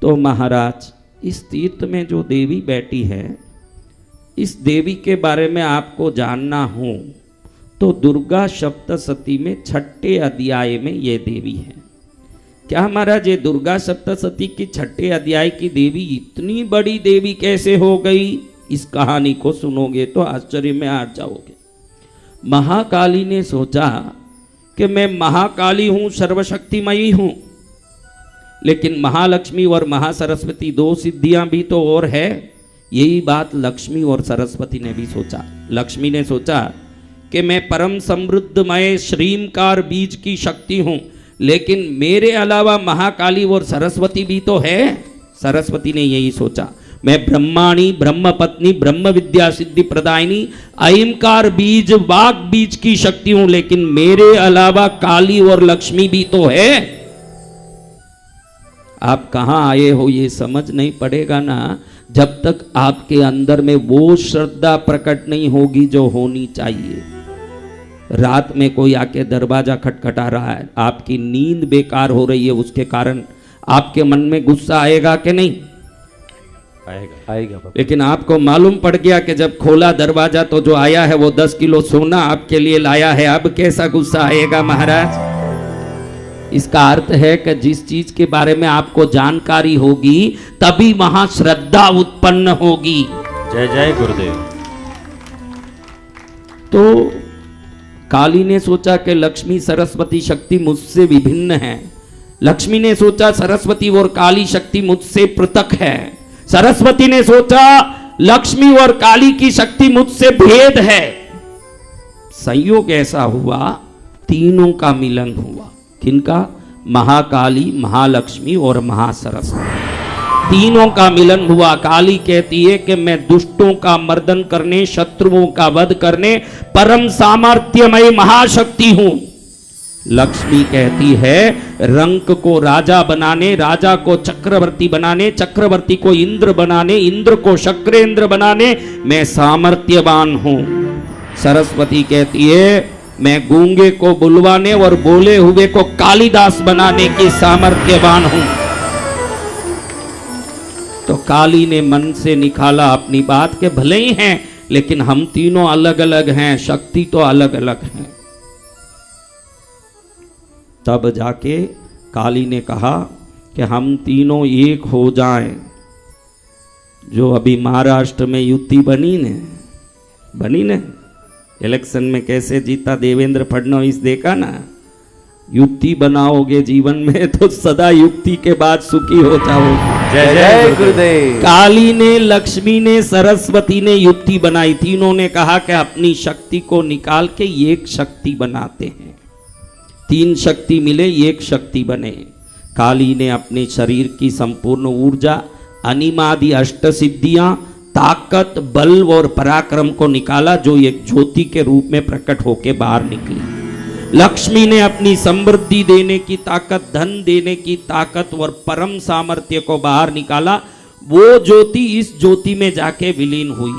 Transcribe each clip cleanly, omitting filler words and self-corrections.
तो महाराज इस तीर्थ में जो देवी बैठी है, इस देवी के बारे में आपको जानना हो तो दुर्गा सप्तशती में 6ठे अध्याय में ये देवी है। क्या महाराज ये दुर्गा सप्तशती की 6ठे अध्याय की देवी इतनी बड़ी देवी कैसे हो गई? इस कहानी को सुनोगे तो आश्चर्य में आ जाओगे। महाकाली ने सोचा कि मैं महाकाली हूं, सर्वशक्तिमयी हूं, लेकिन महालक्ष्मी और महासरस्वती दो सिद्धियां भी तो और है। यही बात लक्ष्मी और सरस्वती ने भी सोचा। लक्ष्मी ने सोचा कि मैं परम समृद्धमय श्रीमकार बीज की शक्ति हूं, लेकिन मेरे अलावा महाकाली और सरस्वती भी तो है। सरस्वती ने यही सोचा, मैं ब्रह्माणी, ब्रह्म पत्नी, ब्रह्म विद्या सिद्धि प्रदायिनी, अहिंकार बीज, वाग बीज की शक्ति हूं, लेकिन मेरे अलावा काली और लक्ष्मी भी तो है। आप कहां आए हो ये समझ नहीं पड़ेगा ना, जब तक आपके अंदर में वो श्रद्धा प्रकट नहीं होगी जो होनी चाहिए। रात में कोई आके दरवाजा खटखटा रहा है, आपकी नींद बेकार हो रही है, उसके कारण आपके मन में गुस्सा आएगा कि नहीं? आएगा। लेकिन आपको मालूम पड़ गया कि जब खोला दरवाजा तो जो आया है वो 10 किलो सोना आपके लिए लाया है, अब कैसा गुस्सा आएगा महाराज? इसका अर्थ है कि जिस चीज के बारे में आपको जानकारी होगी तभी वहां श्रद्धा उत्पन्न होगी। जय जय गुरुदेव। तो काली ने सोचा कि लक्ष्मी सरस्वती शक्ति मुझसे विभिन्न है। लक्ष्मी ने सोचा सरस्वती और काली शक्ति मुझसे पृथक है। सरस्वती ने सोचा लक्ष्मी और काली की शक्ति मुझसे भेद है। संयोग ऐसा हुआ, तीनों का मिलन हुआ। किनका? महाकाली, महालक्ष्मी और महासरस्वती, तीनों का मिलन हुआ। काली कहती है कि मैं दुष्टों का मर्दन करने, शत्रुओं का वध करने परम सामर्थ्यमय महाशक्ति हूं। लक्ष्मी कहती है रंक को राजा बनाने, राजा को चक्रवर्ती बनाने, चक्रवर्ती को इंद्र बनाने, इंद्र को शक्रेंद्र बनाने मैं सामर्थ्यवान हूं। सरस्वती कहती है मैं गूंगे को बुलवाने और बोले हुए को कालिदास बनाने की सामर्थ्यवान हूं। तो काली ने मन से निकाला अपनी बात के भले ही हैं, लेकिन हम तीनों अलग अलग हैं, शक्ति तो अलग अलग है। तब जाके काली ने कहा कि हम तीनों एक हो जाएं। जो अभी महाराष्ट्र में युति बनी ने इलेक्शन में कैसे जीता देवेंद्र फडणवीस, देखा ना? युक्ति बनाओगे जीवन में तो सदा युक्ति के बाद सुखी हो जाओगे। जय जय गुरुदेव। काली ने, लक्ष्मी ने, सरस्वती ने युक्ति बनाई। तीनों ने कहा कि अपनी शक्ति को निकाल के एक शक्ति बनाते हैं। 3 शक्ति मिले, एक शक्ति बने। काली ने अपने शरीर की संपूर्ण ऊर्जा, अनिमादि अष्ट सिद्धियां, ताकत, बल और पराक्रम को निकाला, जो एक ज्योति के रूप में प्रकट होके बाहर निकली। लक्ष्मी ने अपनी समृद्धि देने की ताकत, धन देने की ताकत और परम सामर्थ्य को बाहर निकाला। वो ज्योति इस ज्योति में जाके विलीन हुई।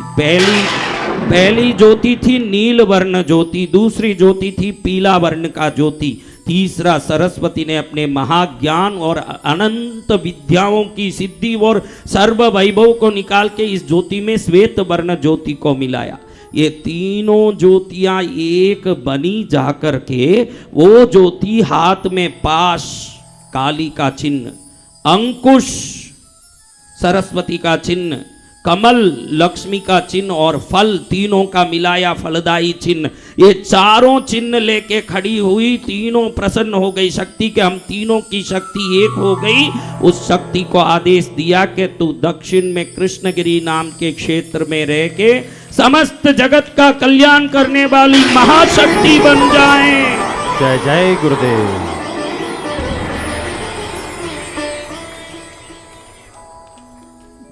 पहली ज्योति थी नील वर्ण ज्योति, दूसरी ज्योति थी पीला वर्ण का ज्योति, तीसरा सरस्वती ने अपने महाज्ञान और अनंत विद्याओं की सिद्धि और सर्व वैभव को निकाल के इस ज्योति में श्वेत वर्ण ज्योति को मिलाया। ये तीनों ज्योतियां एक बनी जाकर के वो ज्योति हाथ में पाश, काली का चिन्ह, अंकुश सरस्वती का चिन्ह, कमल लक्ष्मी का चिन्ह और फल तीनों का मिलाया फलदायी चिन्ह, ये चारों चिन्ह लेके खड़ी हुई। तीनों प्रसन्न हो गई शक्ति के हम तीनों की शक्ति एक हो गई। उस शक्ति को आदेश दिया कि तू दक्षिण में कृष्णगिरी नाम के क्षेत्र में रह के समस्त जगत का कल्याण करने वाली महाशक्ति बन जाए। जय जय गुरुदेव।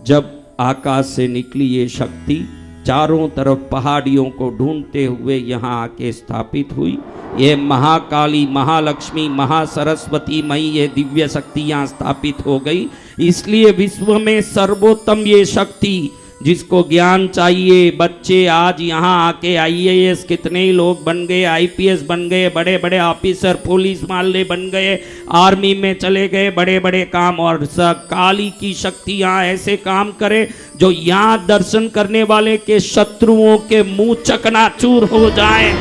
जब आकाश से निकली ये शक्ति चारों तरफ पहाड़ियों को ढूंढते हुए यहाँ आके स्थापित हुई। ये महाकाली, महालक्ष्मी, महासरस्वती मई ये दिव्य शक्ति यहाँ स्थापित हो गई। इसलिए विश्व में सर्वोत्तम ये शक्ति जिसको ज्ञान चाहिए, बच्चे आज यहाँ आके आईएएस कितने ही लोग बन गए, आईपीएस बन गए, बड़े बड़े ऑफिसर, पुलिस वाले बन गए, आर्मी में चले गए, बड़े बड़े काम। और काली की शक्ति यहाँ ऐसे काम करे जो यहाँ दर्शन करने वाले के शत्रुओं के मुंह चकनाचूर हो जाए।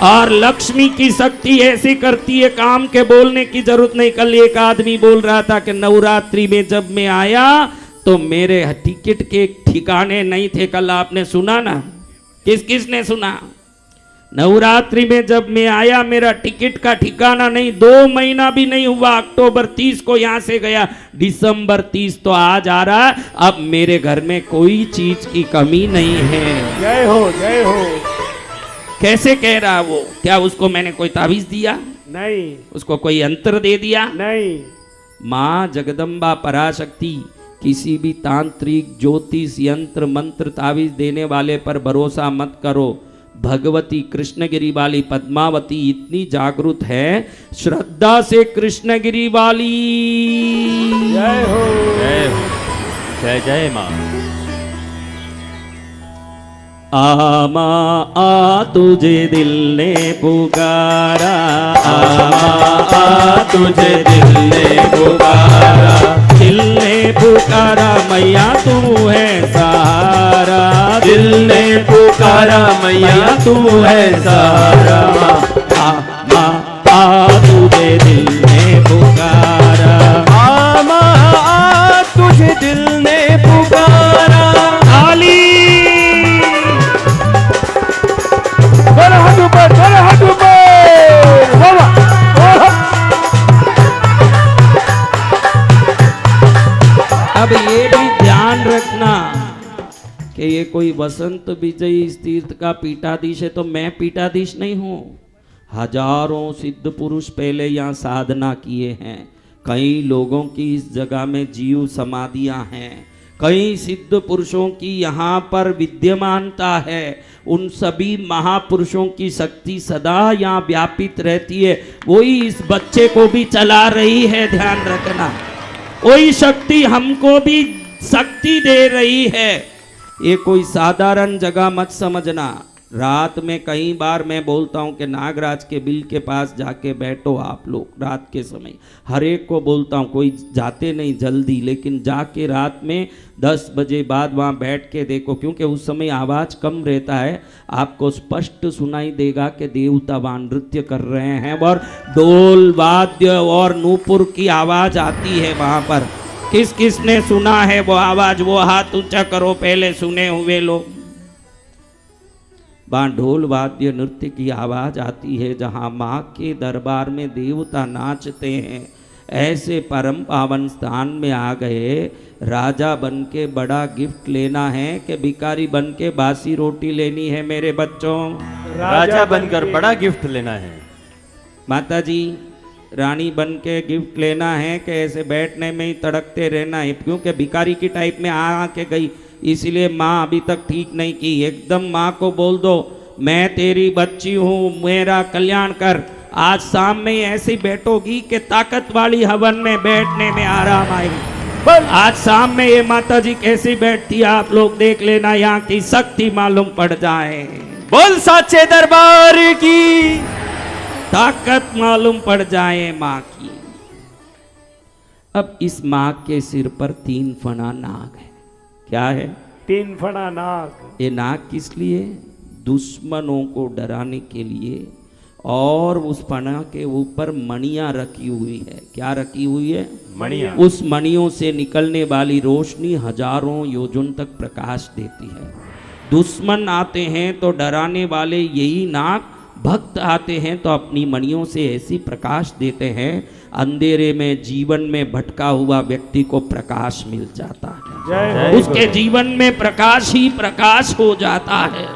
और लक्ष्मी की शक्ति ऐसी करती है काम के बोलने की जरूरत नहीं। कल एक आदमी बोल रहा था कि नवरात्रि में जब मैं आया तो मेरे टिकट के ठिकाने नहीं थे। कल आपने सुना ना, किसने सुना? नवरात्रि में जब मैं आया मेरा टिकट का ठिकाना नहीं। 2 महीना भी नहीं हुआ, अक्टूबर 30 को यहां से गया, दिसंबर 30 तो आज आ रहा। अब मेरे घर में कोई चीज की कमी नहीं है। जय हो, जय हो। कैसे कह रहा वो? क्या उसको मैंने कोई ताबीज दिया? नहीं। उसको कोई यंत्र दे दिया? नहीं। माँ जगदम्बा पराशक्ति किसी भी तांत्रिक, ज्योतिष, यंत्र, मंत्र, ताबीज देने वाले पर भरोसा मत करो। भगवती कृष्णगिरी वाली पद्मावती इतनी जागृत है, श्रद्धा से कृष्णगिरी वाली। जय हो, जय हो, जय जय माँ। आमा आ तुझे दिल ने पुकारा, आमा आ तुझे दिल ने पुकारा, दिल ने पुकारा मैया तू है सहारा, दिल ने पुकारा मैया तू है सहारा। आमा आ तुझे दिल ने पुकारा, आमा आ तुझे दिल ने पुकारा। आली हाथ ऊपर, हाथ ऊपर। अब ये भी ध्यान रखना कि ये कोई वसंत विजयी इस तीर्थ का पीठाधीश है तो मैं पीठाधीश नहीं हूँ। हजारों सिद्ध पुरुष पहले यहाँ साधना किए हैं। कई लोगों की इस जगह में जीव समाधियाँ हैं। कई सिद्ध पुरुषों की यहाँ पर विद्यमानता है। उन सभी महापुरुषों की शक्ति सदा यहाँ व्यापित रहती है। वही इस बच्चे को भी चला रही है, ध्यान रखना। वही शक्ति हमको भी शक्ति दे रही है। ये कोई साधारण जगह मत समझना। रात में कई बार मैं बोलता हूँ कि नागराज के बिल के पास जाके बैठो आप लोग रात के समय। हर एक को बोलता हूँ, कोई जाते नहीं जल्दी, लेकिन जाके रात में 10 बजे बाद वहाँ बैठ के देखो, क्योंकि उस समय आवाज़ कम रहता है। आपको स्पष्ट सुनाई देगा कि देवता वहाँ नृत्य कर रहे हैं और ढोल वाद्य और नूपुर की आवाज़ आती है वहाँ पर। किस किस ने सुना है वो आवाज़? वो हाथ ऊंचा करो पहले सुने हुए लोग। वहाँ ढोल वाद्य नृत्य की आवाज़ आती है, जहाँ माँ के दरबार में देवता नाचते हैं। ऐसे परम पावन स्थान में आ गए। राजा बन के बड़ा गिफ्ट लेना है कि भिखारी बन के बासी रोटी लेनी है मेरे बच्चों? राजा बनकर बड़ा गिफ्ट लेना है। माता जी, रानी बन के गिफ्ट लेना है कि ऐसे बैठने में ही तड़कते रहना है? क्योंकि भिखारी की टाइप में आ के गई, इसलिए माँ अभी तक ठीक नहीं की। एकदम माँ को बोल दो, मैं तेरी बच्ची हूँ, मेरा कल्याण कर। आज शाम में ऐसी बैठोगी कि ताकत वाली हवन में बैठने में आराम आएगी। आज शाम में ये माता जी कैसी बैठती है आप लोग देख लेना, यहाँ की शक्ति मालूम पड़ जाए। बोल साचे दरबार की ताकत मालूम पड़ जाए माँ की। अब इस माँ के सिर पर 3 फना नाग है। क्या है? 3 फना नाग। ये नाग किस लिए? दुश्मनों को डराने के लिए। और उस फना के ऊपर मणियां रखी हुई है। क्या रखी हुई है? मणियां। उस मणियों से निकलने वाली रोशनी हजारों योजन तक प्रकाश देती है। दुश्मन आते हैं तो डराने वाले यही नाग, भक्त आते हैं तो अपनी मणियों से ऐसी प्रकाश देते हैं, अंधेरे में जीवन में भटका हुआ व्यक्ति को प्रकाश मिल जाता है। जय हो। उसके जीवन में प्रकाश ही प्रकाश हो जाता है।